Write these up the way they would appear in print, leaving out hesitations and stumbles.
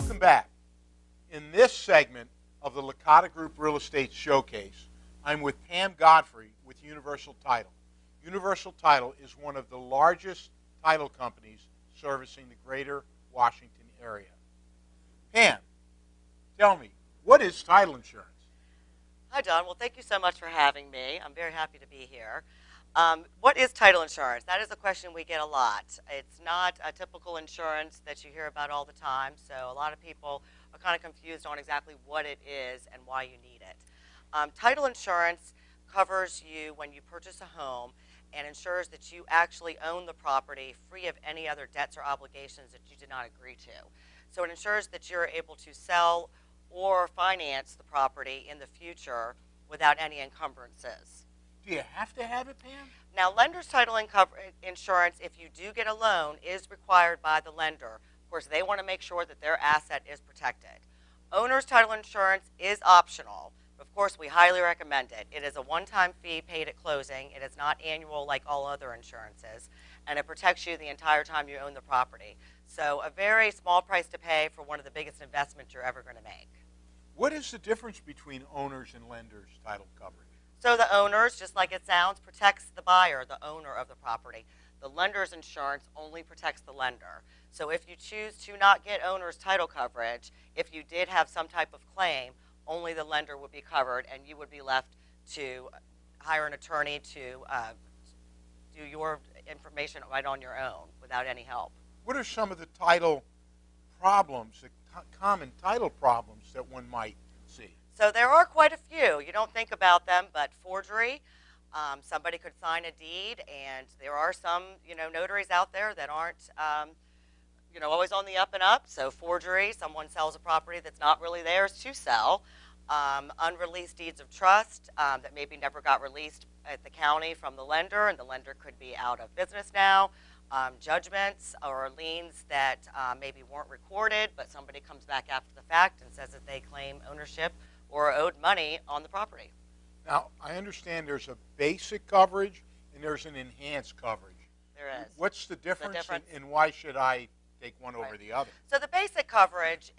Welcome back. In this segment of the Licata Group Real Estate Showcase, I'm with Pam Godfrey with Universal Title. Universal Title is one of the largest title companies servicing the greater Washington area. Pam, tell me, what is title insurance? Hi, Don. Well, thank you so much for having me. I'm very happy to be here. What is title insurance? That is a question we get a lot. It's not a typical insurance that you hear about all the time, so a lot of people are kind of confused on exactly what it is and why you need it. Title insurance covers you when you purchase a home and ensures that you actually own the property free of any other debts or obligations that you did not agree to. So it ensures that you're able to sell or finance the property in the future without any encumbrances. Do you have to have it, Pam? Now, lender's title insurance, if you do get a loan, is required by the lender. Of course, they want to make sure that their asset is protected. Owner's title insurance is optional. Of course, we highly recommend it. It is a one-time fee paid at closing. It is not annual like all other insurances, and it protects you the entire time you own the property. So a very small price to pay for one of the biggest investments you're ever going to make. What is the difference between owners and lenders title coverage? So the owners, just like it sounds, protects the buyer, the owner of the property. The lender's insurance only protects the lender. So if you choose to not get owner's title coverage, if you did have some type of claim, only the lender would be covered, and you would be left to hire an attorney to do your information right on your own without any help. What are some of the title problems, the common title problems that one might see? So there are quite a few. You don't think about them, but forgery. Somebody could sign a deed, and there are some, notaries out there that aren't, always on the up and up. So forgery, someone sells a property that's not really theirs to sell. Unreleased deeds of trust that maybe never got released at the county from the lender, and the lender could be out of business now. Judgments or liens that maybe weren't recorded, but somebody comes back after the fact and says that they claim ownership or owed money on the property. Now, I understand there's a basic coverage and there's an enhanced coverage. There is. What's the difference, and why should I take one over the other? So the basic coverage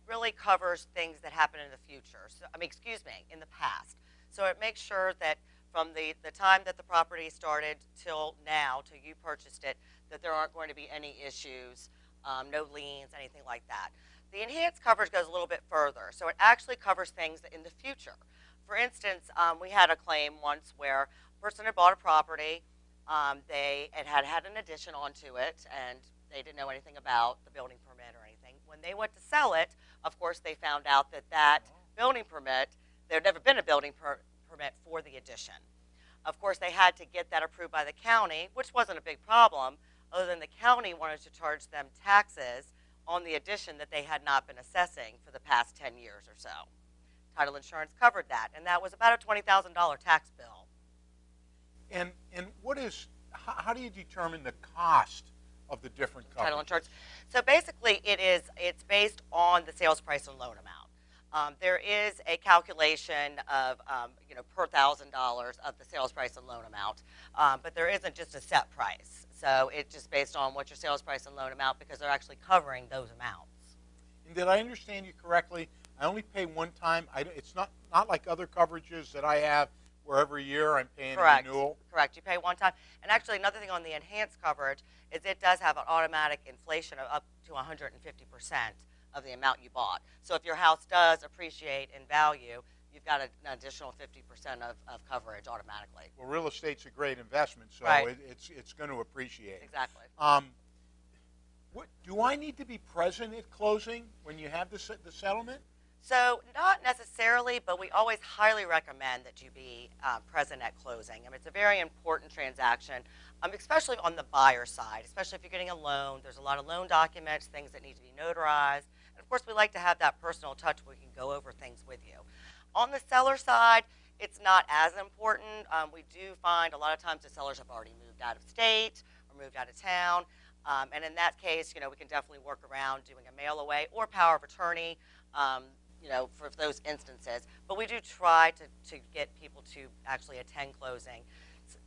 really covers things that happen in the future. So, in the past. So it makes sure that from the time that the property started till now, till you purchased it, that there aren't going to be any issues, no liens, anything like that. The enhanced coverage goes a little bit further. So it actually covers things in the future. For instance, we had a claim once where a person had bought a property, they had an addition onto it, and they didn't know anything about the building permit or anything. When they went to sell it, of course, they found out that building permit, there had never been a building permit for the addition. Of course, they had to get that approved by the county, which wasn't a big problem, other than the county wanted to charge them taxes on the addition that they had not been assessing for the past 10 years or so. Title insurance covered that, and that was about a $20,000 tax bill. And how do you determine the cost of the different coverages? Title insurance. So basically, it's based on the sales price and loan amount. There is a calculation of per $1,000 of the sales price and loan amount, but there isn't just a set price. So it's just based on what your sales price and loan amount, because they're actually covering those amounts. And did I understand you correctly? I only pay one time. It's not like other coverages that I have where every year I'm paying a renewal. Correct. You pay one time. And actually, another thing on the enhanced coverage is it does have an automatic inflation of up to 150% of the amount you bought. So if your house does appreciate in value, you've got an additional 50% of coverage automatically. Well, real estate's a great investment, so right. it's going to appreciate. Exactly. Do I need to be present at closing when you have the settlement? So not necessarily, but we always highly recommend that you be present at closing. It's a very important transaction, especially on the buyer side, especially if you're getting a loan. There's a lot of loan documents, things that need to be notarized. And of course, we like to have that personal touch where we can go over things with you. On the seller side, it's not as important. We do find a lot of times the sellers have already moved out of state or moved out of town. And in that case, we can definitely work around doing a mail away or power of attorney, for those instances. But we do try to get people to actually attend closing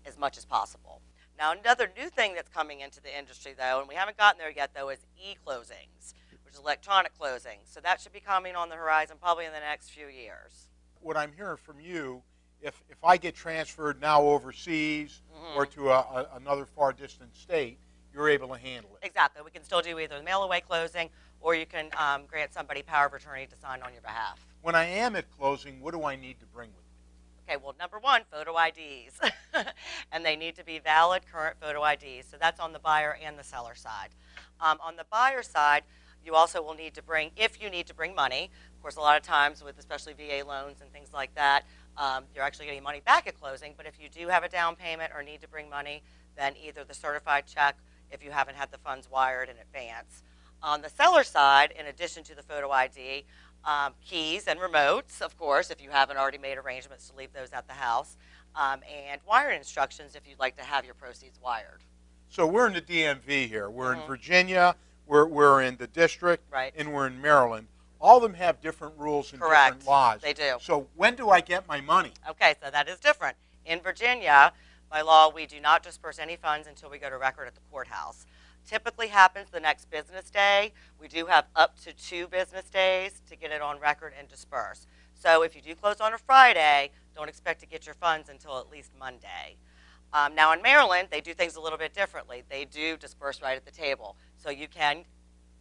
as much as possible. Now, another new thing that's coming into the industry, though, and we haven't gotten there yet, though, is e-closings, which is electronic closing. So that should be coming on the horizon probably in the next few years. What I'm hearing from you, if I get transferred now overseas or to another far distant state, you're able to handle it. Exactly. We can still do either the mail-away closing, or you can grant somebody power of attorney to sign on your behalf. When I am at closing, what do I need to bring with me? Okay, well, number one, photo IDs. And they need to be valid, current photo IDs. So that's on the buyer and the seller side. On the buyer side, you also will need to bring, if you need to bring money, of course, a lot of times with especially VA loans and things like that, you're actually getting money back at closing. But if you do have a down payment or need to bring money, then either the certified check, if you haven't had the funds wired in advance. On the seller side, in addition to the photo ID, keys and remotes, of course, if you haven't already made arrangements to leave those at the house, and wiring instructions if you'd like to have your proceeds wired. So we're in the DMV here. We're in Virginia, we're in the district, right, and we're in Maryland. All of them have different rules and Correct. different laws. They do. So when do I get my money? Okay, so that is different. In Virginia, by law, we do not disperse any funds until we go to record at the courthouse. Typically happens the next business day. We do have up to 2 business days to get it on record and disperse. So if you do close on a Friday, don't expect to get your funds until at least Monday. Now in Maryland, they do things a little bit differently. They do disperse right at the table. So you can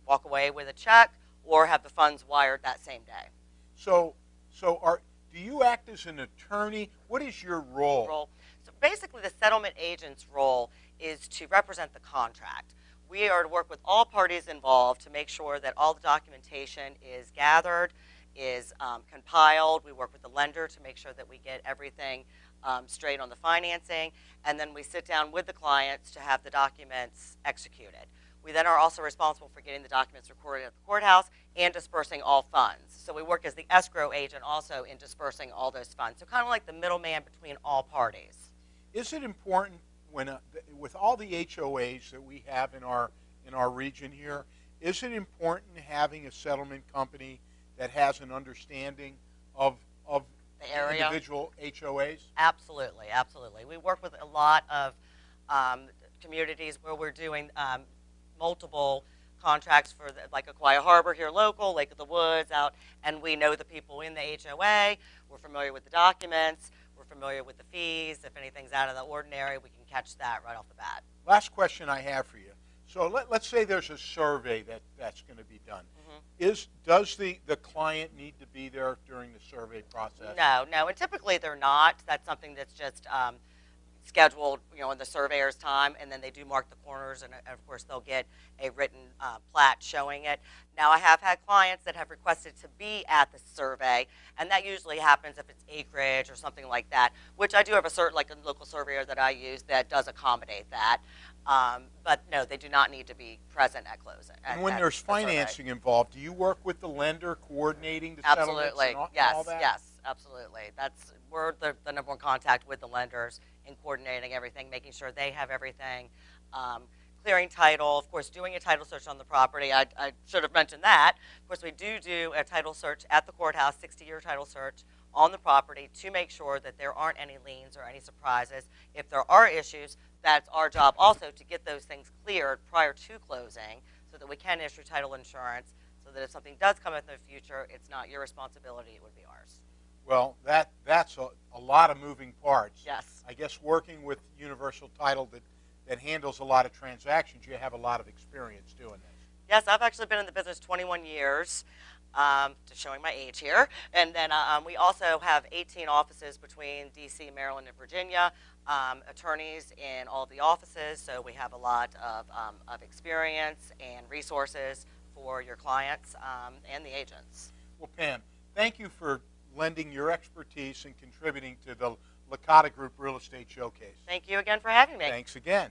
walk away with a check or have the funds wired that same day. So do you act as an attorney? What is your role? So basically the settlement agent's role is to represent the contract. We are to work with all parties involved to make sure that all the documentation is gathered, is compiled. We work with the lender to make sure that we get everything straight on the financing, and then we sit down with the clients to have the documents executed. We then are also responsible for getting the documents recorded at the courthouse and dispersing all funds. So we work as the escrow agent also in dispersing all those funds. So kind of like the middleman between all parties. Is it important when with all the HOAs that we have in our region here, is it important having a settlement company that has an understanding of the area, individual HOAs? Absolutely, absolutely. We work with a lot of communities where we're doing multiple contracts for like Aquia Harbor here local, Lake of the Woods out, and we know the people in the HOA. We're familiar with the documents. We're familiar with the fees. If anything's out of the ordinary, we can catch that right off the bat. Last question I have for you. So let's say there's a survey that's going to be done. Does the client need to be there during the survey process? No, and typically they're not. That's something that's just scheduled, in the surveyor's time, and then they do mark the corners, and of course they'll get a written plat showing it. Now, I have had clients that have requested to be at the survey, and that usually happens if it's acreage or something like that, which I do have a local surveyor that I use that does accommodate that. But no, they do not need to be present at closing. And when there's financing involved, do you work with the lender coordinating the settlements and all that? Yes, absolutely. We're the number one contact with the lenders in coordinating everything, making sure they have everything, clearing title, of course, doing a title search on the property. I should have mentioned that. Of course, we do a title search at the courthouse, 60-year title search on the property to make sure that there aren't any liens or any surprises. If there are issues, that's our job also to get those things cleared prior to closing so that we can issue title insurance so that if something does come up in the future, it's not your responsibility, it would be ours. Well, that's a lot of moving parts. Yes. I guess working with Universal Title that handles a lot of transactions, you have a lot of experience doing this. Yes, I've actually been in the business 21 years, just showing my age here. And then we also have 18 offices between D.C., Maryland, and Virginia, attorneys in all of the offices. So we have a lot of experience and resources for your clients and the agents. Well, Pam, thank you for lending your expertise and contributing to the Licata Group Real Estate Showcase. Thank you again for having me. Thanks again.